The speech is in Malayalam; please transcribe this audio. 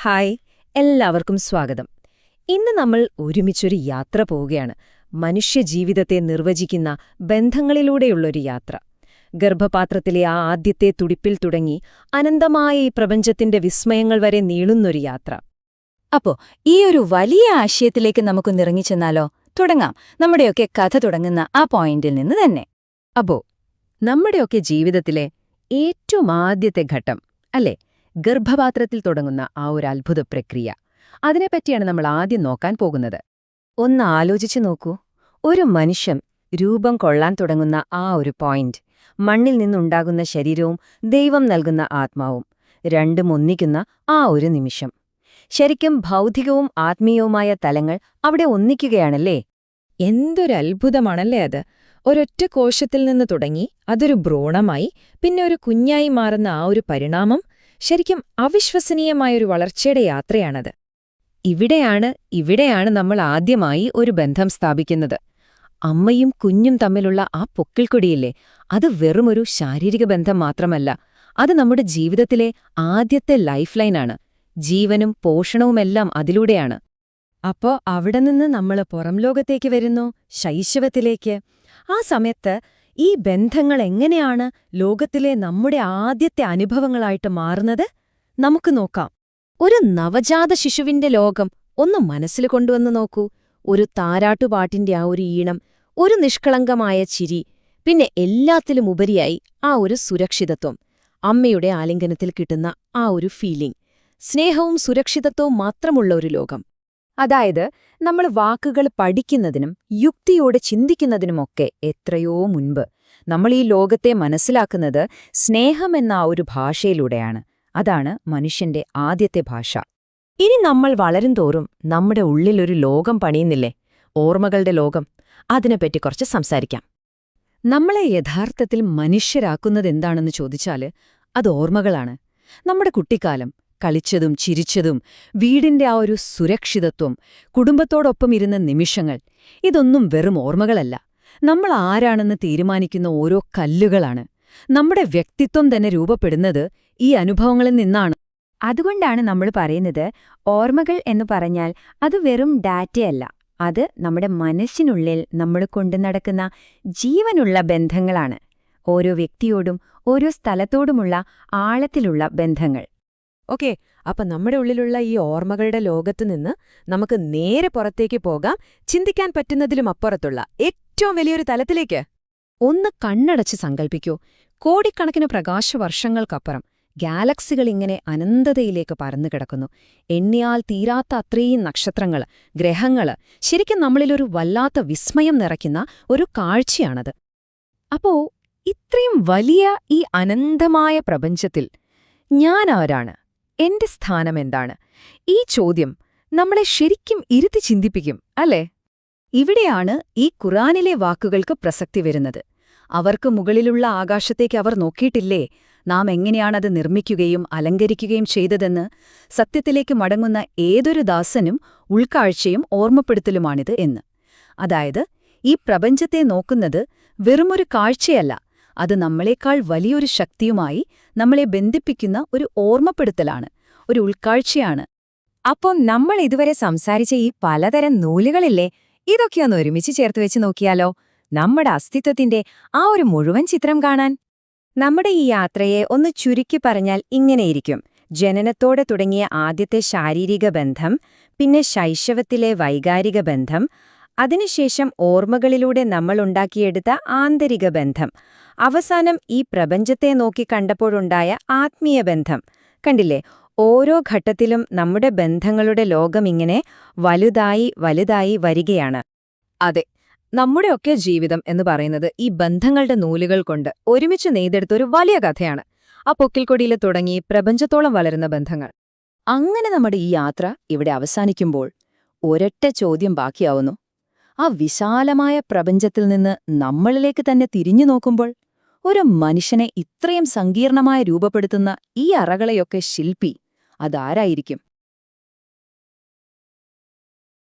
ഹായ്, എല്ലാവർക്കും സ്വാഗതം. ഇന്ന് നമ്മൾ ഒരുമിച്ചൊരു യാത്ര പോവുകയാണ്. മനുഷ്യജീവിതത്തെ നിർവചിക്കുന്ന ബന്ധങ്ങളിലൂടെയുള്ളൊരു യാത്ര. ഗർഭപാത്രത്തിലെ ആ ആദ്യത്തെ തുടിപ്പിൽ തുടങ്ങി അനന്തമായ ഈ പ്രപഞ്ചത്തിന്റെ വിസ്മയങ്ങൾ വരെ നീളുന്നൊരു യാത്ര. അപ്പോ ഈ ഒരു വലിയ ആശയത്തിലേക്ക് നമുക്ക് നിറങ്ങിച്ചെന്നാലോ? തുടങ്ങാം, നമ്മുടെയൊക്കെ കഥ തുടങ്ങുന്ന ആ പോയിന്റിൽ നിന്ന് തന്നെ. അപ്പോ നമ്മുടെയൊക്കെ ജീവിതത്തിലെ ഏറ്റവും ആദ്യത്തെ ഘട്ടം അല്ലേ, ഗർഭപാത്രത്തിൽ തുടങ്ങുന്ന ആ ഒരു അത്ഭുത പ്രക്രിയ. അതിനെപ്പറ്റിയാണ് നമ്മൾ ആദ്യം നോക്കാൻ പോകുന്നത്. ഒന്ന് ആലോചിച്ചു നോക്കൂ, ഒരു മനുഷ്യൻ രൂപം കൊള്ളാൻ തുടങ്ങുന്ന ആ ഒരു പോയിന്റ്, മണ്ണിൽ നിന്നുണ്ടാകുന്ന ശരീരവും ദൈവം നൽകുന്ന ആത്മാവും രണ്ടും ഒന്നിക്കുന്ന ആ ഒരു നിമിഷം. ശരിക്കും ഭൗതികവും ആത്മീയവുമായ തലങ്ങൾ അവിടെ ഒന്നിക്കുകയാണല്ലേ? എന്തൊരത്ഭുതമാണല്ലേ അത്! ഒരൊറ്റ കോശത്തിൽ നിന്ന് തുടങ്ങി അതൊരു ഭ്രൂണമായി, പിന്നെ ഒരു കുഞ്ഞായി മാറുന്ന ആ ഒരു പരിണാമം ശരിക്കും അവിശ്വസനീയമായൊരു വളർച്ചയുടെ യാത്രയാണത്. ഇവിടെയാണ് നമ്മൾ ആദ്യമായി ഒരു ബന്ധം സ്ഥാപിക്കുന്നത്. അമ്മയും കുഞ്ഞും തമ്മിലുള്ള ആ പൊക്കിൾക്കൊടിയില്ലേ, അത് വെറുമൊരു ശാരീരിക ബന്ധം മാത്രമല്ല, അത് നമ്മുടെ ജീവിതത്തിലെ ആദ്യത്തെ ലൈഫ് ലൈനാണ്. ജീവനും പോഷണവുമെല്ലാം അതിലൂടെയാണ്. അപ്പോ അവിടെ നിന്ന് നമ്മൾ പുറം ലോകത്തേക്ക് വരുന്നു, ശൈശവത്തിലേക്ക്. ആ സമയത്ത് ഈ ബന്ധങ്ങൾ എങ്ങനെയാണ് ലോകത്തിലെ നമ്മുടെ ആദ്യത്തെ അനുഭവങ്ങളായിട്ട് മാറുന്നത്? നമുക്ക് നോക്കാം. ഒരു നവജാത ശിശുവിന്റെ ലോകം ഒന്ന് മനസ്സിൽ കൊണ്ടുവന്ന് നോക്കൂ. ഒരു താരാട്ടുപാട്ടിന്റെ ആ ഒരു ഈണം, ഒരു നിഷ്കളങ്കമായ ചിരി, പിന്നെ എല്ലാത്തിലും ഉപരിയായി ആ ഒരു സുരക്ഷിതത്വം, അമ്മയുടെ ആലിംഗനത്തിൽ കിട്ടുന്ന ആ ഒരു ഫീലിംഗ്, സ്നേഹവും സുരക്ഷിതത്വവും മാത്രമുള്ള ഒരു ലോകം. അതായത് നമ്മൾ വാക്കുകൾ പഠിക്കുന്നതിനും യുക്തിയോടെ ചിന്തിക്കുന്നതിനുമൊക്കെ എത്രയോ മുൻപ് നമ്മൾ ഈ ലോകത്തെ മനസ്സിലാക്കുന്നത് സ്നേഹമെന്ന ആ ഒരു ഭാഷയിലൂടെയാണ്. അതാണ് മനുഷ്യന്റെ ആദ്യത്തെ ഭാഷ. ഇനി നമ്മൾ വളരും തോറും നമ്മുടെ ഉള്ളിലൊരു ലോകം പണിയുന്നില്ലേ, ഓർമ്മകളുടെ ലോകം. അതിനെപ്പറ്റി കുറച്ച് സംസാരിക്കാം. നമ്മളെ യഥാർത്ഥത്തിൽ മനുഷ്യരാക്കുന്നതെന്താണെന്ന് ചോദിച്ചാല് അത് ഓർമ്മകളാണ്. നമ്മുടെ കുട്ടിക്കാലം, കളിച്ചതും ചിരിച്ചതും, വീടിന്റെ ആ ഒരു സുരക്ഷിതത്വം, കുടുംബത്തോടൊപ്പം ഇരുന്ന നിമിഷങ്ങൾ, ഇതൊന്നും വെറും ഓർമ്മകളല്ല. നമ്മൾ ആരാണെന്ന് തീരുമാനിക്കുന്ന ഓരോ കല്ലുകളാണ്. നമ്മുടെ വ്യക്തിത്വം തന്നെ രൂപപ്പെടുന്നത് ഈ അനുഭവങ്ങളിൽ നിന്നാണ്. അതുകൊണ്ടാണ് നമ്മൾ പറയുന്നത്, ഓർമ്മകൾ എന്ന് പറഞ്ഞാൽ അത് വെറും ഡാറ്റയല്ല, അത് നമ്മുടെ മനസ്സിനുള്ളിൽ നമ്മൾ കൊണ്ടു നടക്കുന്ന ജീവനുള്ള ബന്ധങ്ങളാണ്. ഓരോ വ്യക്തിയോടും ഓരോ സ്ഥലത്തോടുമുള്ള ആഴത്തിലുള്ള ബന്ധങ്ങൾ. ഓക്കെ, അപ്പൊ നമ്മുടെ ഉള്ളിലുള്ള ഈ ഓർമ്മകളുടെ ലോകത്തുനിന്ന് നമുക്ക് നേരെ പുറത്തേക്ക് പോകാം, ചിന്തിക്കാൻ പറ്റുന്നതിലും അപ്പുറത്തുള്ള ഏറ്റവും വലിയൊരു തലത്തിലേക്ക്. ഒന്ന് കണ്ണടച്ച് സങ്കൽപ്പിക്കൂ. കോടിക്കണക്കിന് പ്രകാശവർഷങ്ങൾക്കപ്പുറം ഗാലക്സികൾ ഇങ്ങനെ അനന്തതയിലേക്ക് പരന്നു കിടക്കുന്നു. എണ്ണിയാൽ തീരാത്ത അത്രയും നക്ഷത്രങ്ങള്, ഗ്രഹങ്ങള്. ശരിക്കും നമ്മളിലൊരു വല്ലാത്ത വിസ്മയം നിറയ്ക്കുന്ന ഒരു കാഴ്ചയാണത്. അപ്പോ ഇത്രയും വലിയ ഈ അനന്തമായ പ്രപഞ്ചത്തിൽ ഞാൻ ആരാണ്? എന്റെ സ്ഥാനം എന്താണ്? ഈ ചോദ്യം നമ്മളെ ശരിക്കും ഇരുത്തി ചിന്തിപ്പിക്കും, അല്ലേ? ഇവിടെയാണ് ഈ ഖുർആനിലെ വാക്കുകൾക്ക് പ്രസക്തി വരുന്നത്. അവർക്ക് മുകളിലുള്ള ആകാശത്തേക്ക് അവർ നോക്കിയിട്ടില്ലേ, നാം എങ്ങനെയാണത് നിർമ്മിക്കുകയും അലങ്കരിക്കുകയും ചെയ്തതെന്ന്? സത്യത്തിലേക്ക് മടങ്ങുന്ന ഏതൊരു ദാസനും ഉൾക്കാഴ്ചയും ഓർമ്മപ്പെടുത്തലുമാണിത് എന്ന്. അതായത് ഈ പ്രപഞ്ചത്തെ നോക്കുന്നത് വെറുമൊരു കാഴ്ചയല്ല, അത് നമ്മളെക്കാൾ വലിയൊരു ശക്തിയുമായി നമ്മളെ ബന്ധിപ്പിക്കുന്ന ഒരു ഓർമ്മപ്പെടുത്തലാണ്, ഒരു ഉൾക്കാഴ്ചയാണ്. അപ്പോൾ നമ്മൾ ഇതുവരെ സംസാരിച്ച ഈ പലതരം നൂലുകളില്ലേ, ഇതൊക്കെയൊന്ന് ഒരുമിച്ച് ചേർത്ത് വെച്ച് നോക്കിയാലോ, നമ്മുടെ അസ്തിത്വത്തിന്റെ ആ ഒരു മുഴുവൻ ചിത്രം കാണാൻ? നമ്മുടെ ഈ യാത്രയെ ഒന്ന് ചുരുക്കി പറഞ്ഞാൽ ഇങ്ങനെയിരിക്കും. ജനനത്തോടെ തുടങ്ങിയ ആദ്യത്തെ ശാരീരിക ബന്ധം, പിന്നെ ശൈശവത്തിലെ വൈകാരിക ബന്ധം, അതിനുശേഷം ഓർമ്മകളിലൂടെ നമ്മളുണ്ടാക്കിയെടുത്ത ആന്തരിക ബന്ധം, അവസാനം ഈ പ്രപഞ്ചത്തെ നോക്കി കണ്ടപ്പോഴുണ്ടായ ആത്മീയ ബന്ധം. കണ്ടില്ലേ, ഓരോ ഘട്ടത്തിലും നമ്മുടെ ബന്ധങ്ങളുടെ ലോകമിങ്ങനെ വലുതായി വലുതായി വരികയാണ്. അതെ, നമ്മുടെയൊക്കെ ജീവിതം എന്ന് പറയുന്നത് ഈ ബന്ധങ്ങളുടെ നൂലുകൾ കൊണ്ട് ഒരുമിച്ച് നെയ്തെടുത്തൊരു വലിയ കഥയാണ്. ആ പൊക്കിൽക്കൊടിയിൽ തുടങ്ങി പ്രപഞ്ചത്തോളം വളരുന്ന ബന്ധങ്ങൾ. അങ്ങനെ നമ്മുടെ ഈ യാത്ര ഇവിടെ അവസാനിക്കുമ്പോൾ ഒരൊറ്റ ചോദ്യം ബാക്കിയാവുന്നു. ആ വിശാലമായ പ്രപഞ്ചത്തിൽ നിന്ന് നമ്മളിലേക്ക് തന്നെ തിരിഞ്ഞു നോക്കുമ്പോൾ, ഒരു മനുഷ്യനെ ഇത്രയും സങ്കീർണമായി രൂപപ്പെടുത്തുന്ന ഈ അറകളെയൊക്കെ ശില്പി അതാരായിരിക്കും?